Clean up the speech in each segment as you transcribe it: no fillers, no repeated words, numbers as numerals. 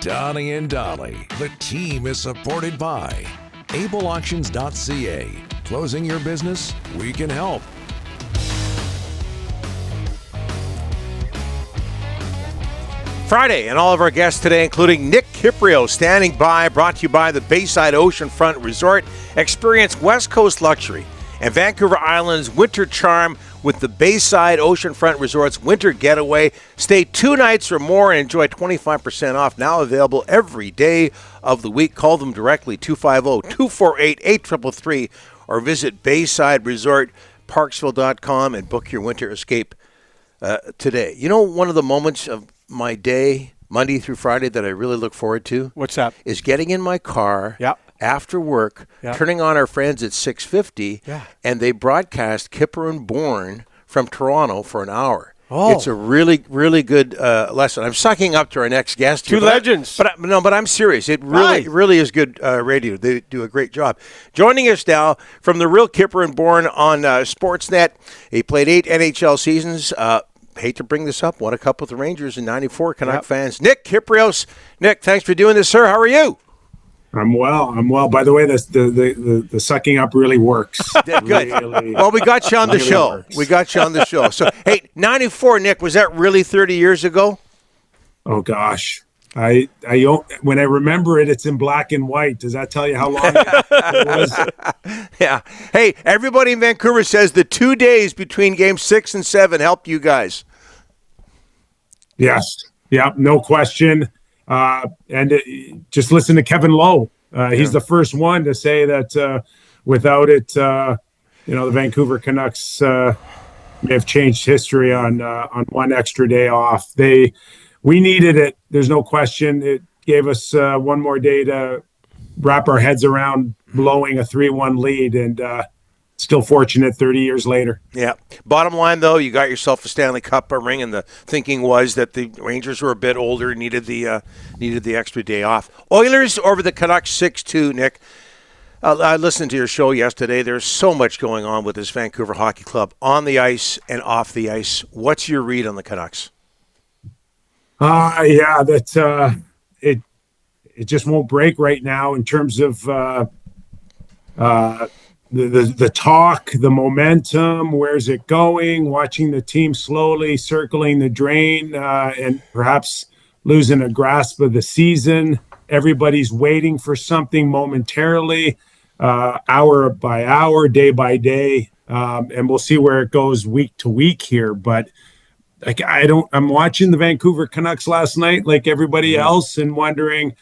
Donnie and Dolly. The team is supported by ableauctions.ca. Closing your business? We can help. Friday, and all of our guests today, including Nick Kypreos, standing by, brought to you by the Bayside Oceanfront Resort. Experience West Coast luxury and Vancouver Island's winter charm with the Bayside Oceanfront Resort's winter getaway. Stay 2 nights or more and enjoy 25% off. Now available every day of the week. Call them directly, 250-248-8333, or visit BaysideResortParksville.com and book your winter escape today. You know, one of the moments of my day, Monday through Friday, that I really look forward to? What's that? Is getting in my car after work, turning on our friends at 650, and they broadcast Kyper and Bourne from Toronto for an hour. Oh. It's a really, really good lesson. I'm sucking up to our next guest. Two legends. But I'm serious. It really is good radio. They do a great job. Joining us now from the real Kyper and Bourne on Sportsnet. He played 8 NHL seasons. Hate to bring this up. Won a cup with the Rangers in '94. Canuck fans. Nick Kypreos. Nick, thanks for doing this, sir. How are you? I'm well. By the way, the sucking up really works. Good. Well, we got you on the show. So, hey, 94, Nick, was that really 30 years ago? Oh, gosh. I when I remember it, it's in black and white. Does that tell you how long it was? Yeah. Hey, everybody in Vancouver says the 2 days between games 6 and 7 helped you guys. Yes. Yeah, no question. Just listen to Kevin Lowe. He's the first one to say that without it, the Vancouver Canucks may have changed history on one extra day off. We needed it. There's no question. It gave us one more day to wrap our heads around blowing a 3-1 lead, and still fortunate 30 years later. Yeah. Bottom line, though, you got yourself a Stanley Cup ring, and the thinking was that the Rangers were a bit older, needed the extra day off. Oilers over the Canucks 6-2, Nick. I listened to your show yesterday. There's so much going on with this Vancouver Hockey Club on the ice and off the ice. What's your read on the Canucks? It just won't break right now in terms of the talk, the momentum. Where's it going? Watching the team slowly circling the drain and perhaps losing a grasp of the season. Everybody's waiting for something momentarily, hour by hour, day by day, and we'll see where it goes week to week here. But I'm watching the Vancouver Canucks last night, like everybody else, and wondering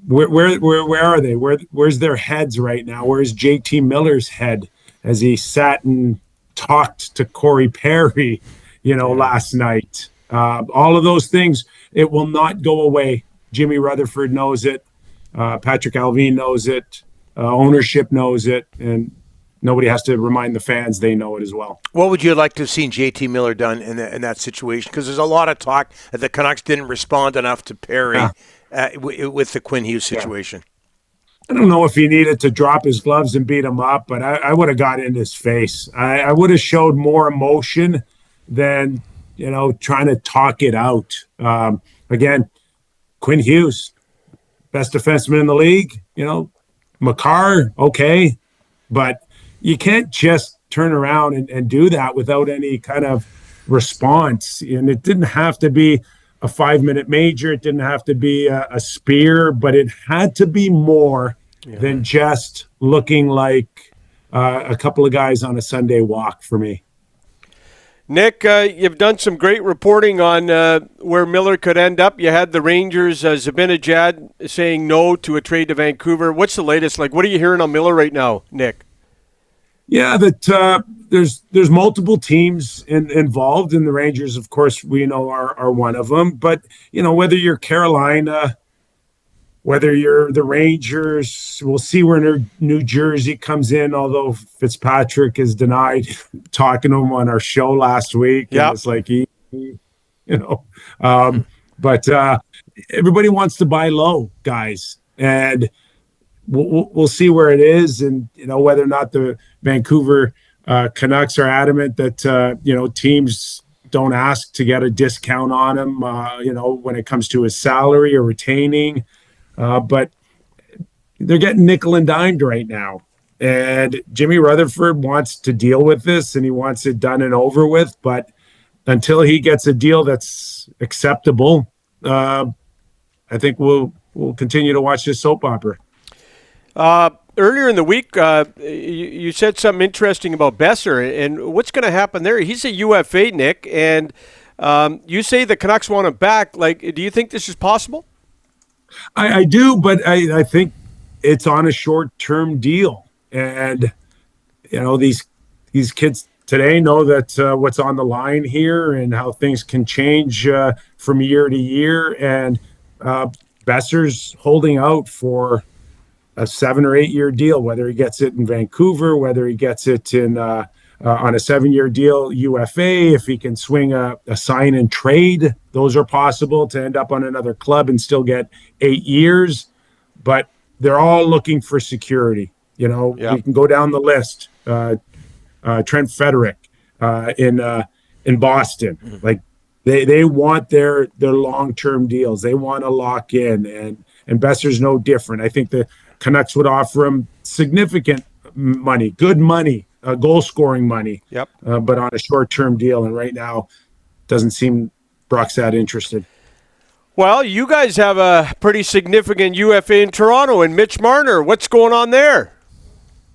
where are they? Where's their heads right now? Where's JT Miller's head as he sat and talked to Corey Perry, last night? All of those things, it will not go away. Jimmy Rutherford knows it. Patrick Alvin knows it. Ownership knows it, and nobody has to remind the fans. They know it as well. What would you like to have seen JT Miller done in that situation? Because there's a lot of talk that the Canucks didn't respond enough to Perry with the Quinn Hughes situation. I don't know if he needed to drop his gloves and beat him up, but I would have got in his face. I would have showed more emotion than, trying to talk it out. Again, Quinn Hughes, best defenseman in the league. Makar, okay, but you can't just turn around and do that without any kind of response. And it didn't have to be a 5-minute major. It didn't have to be a spear, but it had to be more than just looking like a couple of guys on a Sunday walk for me. Nick, you've done some great reporting on where Miller could end up. You had the Rangers, Zibanejad, saying no to a trade to Vancouver. What's the latest? What are you hearing on Miller right now, Nick? Yeah, that there's multiple teams involved, and the Rangers, of course, we know are one of them. But whether you're Carolina, whether you're the Rangers, we'll see where New Jersey comes in. Although Fitzpatrick is denied talking to him on our show last week, and it's like but everybody wants to buy low, guys, and we'll see where it is, and whether or not the Vancouver Canucks are adamant that teams don't ask to get a discount on him, when it comes to his salary or retaining. But they're getting nickel and dimed right now. And Jimmy Rutherford wants to deal with this, and he wants it done and over with. But until he gets a deal that's acceptable, I think we'll continue to watch this soap opera. Earlier in the week, you said something interesting about Besser, and what's going to happen there? He's a UFA, Nick, and you say the Canucks want him back. Like, do you think this is possible? I do, but I think it's on a short-term deal. And, these kids today know that what's on the line here and how things can change from year to year. And Besser's holding out for a 7 or 8 year deal, whether he gets it in Vancouver, whether he gets it in on a 7-year deal UFA, if he can swing a sign and trade, those are possible to end up on another club and still get 8 years. But they're all looking for security. You can go down the list. Trent Frederick in Boston, like they want their long-term deals. They want to lock in, and Besser's no different. I think the Canucks would offer him significant money, good money, goal-scoring money, but on a short-term deal. And right now, doesn't seem Brock's that interested. Well, you guys have a pretty significant UFA in Toronto, and Mitch Marner. What's going on there?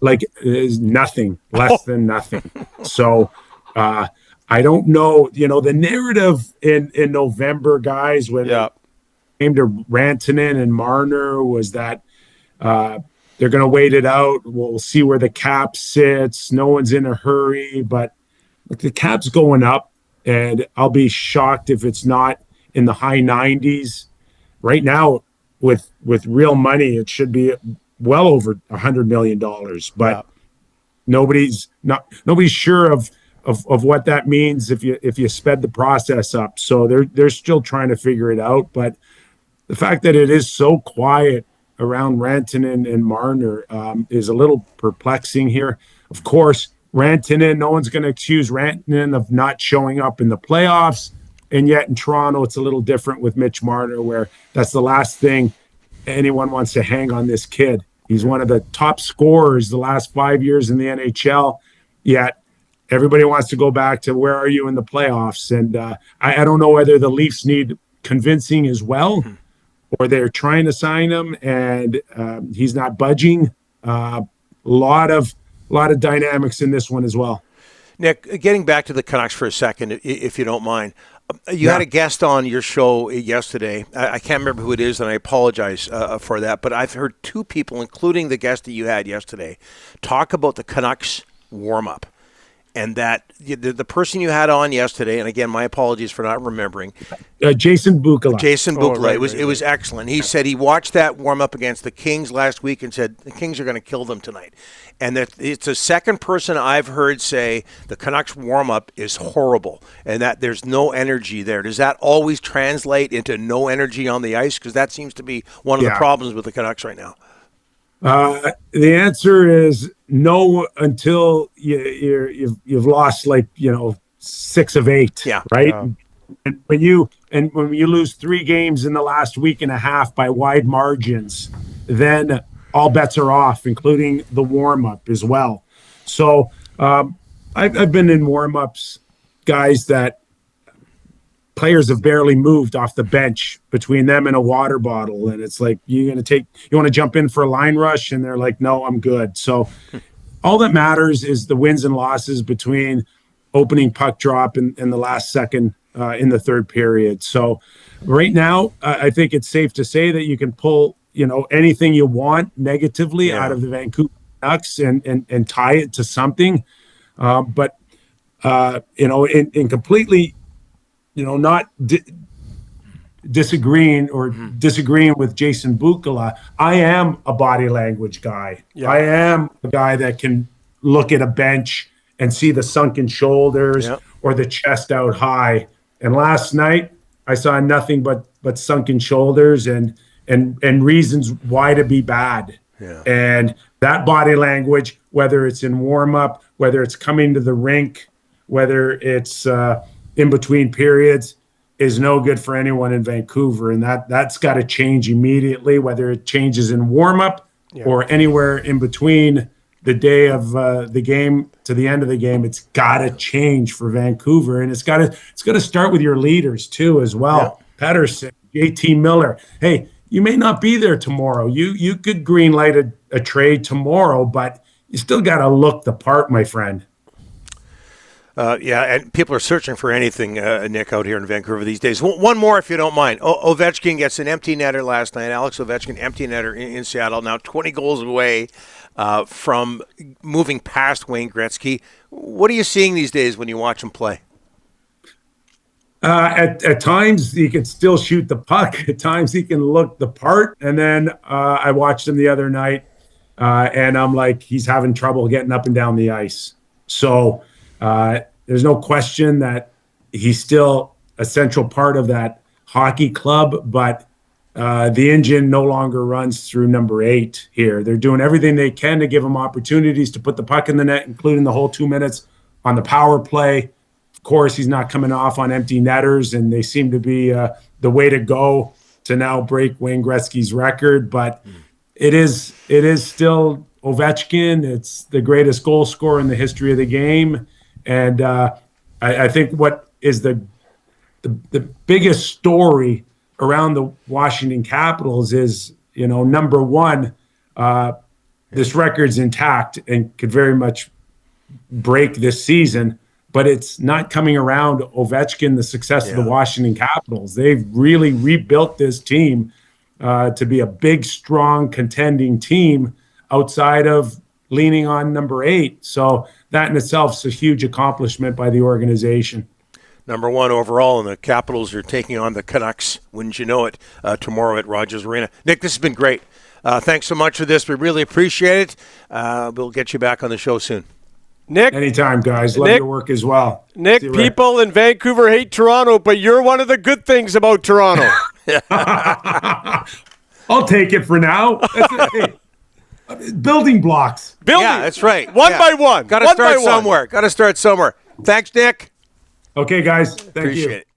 Like, is nothing, less than nothing. So I don't know. The narrative in November, guys, when it came to Rantanen and Marner, was that they're going to wait it out. We'll see where the cap sits. No one's in a hurry. But the cap's going up, and I'll be shocked if it's not in the high 90s. Right now, with real money, it should be well over $100 million, but nobody's sure of what that means if you sped the process up. So they're still trying to figure it out. But the fact that it is so quiet around Rantanen and Marner is a little perplexing here. Of course, Rantanen, no one's going to accuse Rantanen of not showing up in the playoffs. And yet in Toronto, it's a little different with Mitch Marner, where that's the last thing anyone wants to hang on this kid. He's one of the top scorers the last 5 years in the NHL, yet everybody wants to go back to where are you in the playoffs? And I don't know whether the Leafs need convincing as well, or they're trying to sign him and he's not budging. A lot of dynamics in this one as well. Nick, getting back to the Canucks for a second, if you don't mind. You had a guest on your show yesterday. I can't remember who it is, and I apologize for that. But I've heard two people, including the guest that you had yesterday, talk about the Canucks warm-up. And that the person you had on yesterday, and again, my apologies for not remembering. Jason Bukala. Right. It was excellent. He said he watched that warm-up against the Kings last week and said the Kings are going to kill them tonight. And that it's the second person I've heard say the Canucks warm-up is horrible and that there's no energy there. Does that always translate into no energy on the ice? Because that seems to be one of the problems with the Canucks right now. The answer is no until you've lost 6 of 8. Right. And when you lose 3 games in the last week and a half by wide margins, then all bets are off, including the warm up as well. So I've been in warm ups, guys, that players have barely moved off the bench between them and a water bottle. And it's like, you want to jump in for a line rush? And they're like, no, I'm good. So all that matters is the wins and losses between opening puck drop and the last second in the third period. So right now, I think it's safe to say that you can pull, anything you want negatively out of the Vancouver Canucks and tie it to something. But in completely, not disagreeing with Jason Bukala, I am a body language guy. I am a guy that can look at a bench and see the sunken shoulders or the chest out high. And last night I saw nothing but sunken shoulders and reasons why to be bad. And that body language, whether it's in warm up, whether it's coming to the rink, whether it's in between periods is no good for anyone in Vancouver, and that's got to change immediately. Whether it changes in warm up or anywhere in between the day of the game to the end of the game, it's got to change for Vancouver, and it's got to start with your leaders too as well. Yeah. Pettersson, JT Miller. Hey, you may not be there tomorrow. You could greenlight a trade tomorrow, but you still got to look the part, my friend. And people are searching for anything, Nick, out here in Vancouver these days. One more, if you don't mind. Ovechkin gets an empty netter last night. Alex Ovechkin, empty netter in Seattle. Now 20 goals away from moving past Wayne Gretzky. What are you seeing these days when you watch him play? At times, he can still shoot the puck. At times, he can look the part. And then I watched him the other night, and I'm like, he's having trouble getting up and down the ice. So there's no question that he's still a central part of that hockey club, but the engine no longer runs through number 8 here. They're doing everything they can to give him opportunities to put the puck in the net, including the whole 2 minutes on the power play. Of course, he's not coming off on empty netters, and they seem to be the way to go to now break Wayne Gretzky's record. But it is still Ovechkin. It's the greatest goal scorer in the history of the game. And I think what is the biggest story around the Washington Capitals is, number one, this record's intact and could very much break this season, but it's not coming around Ovechkin, the success of the Washington Capitals. They've really rebuilt this team to be a big, strong, contending team outside of leaning on number 8. So that in itself is a huge accomplishment by the organization. Number 1 overall, and the Capitals are taking on the Canucks, wouldn't you know it, tomorrow at Rogers Arena. Nick, this has been great. Thanks so much for this. We really appreciate it. We'll get you back on the show soon. Nick, anytime, guys. Love your work as well. Nick, people in Vancouver hate Toronto, but you're one of the good things about Toronto. I'll take it for now. Building blocks. Yeah, that's right. One by one. Got to start somewhere. Thanks, Nick. Okay, guys. Thank you. Appreciate it.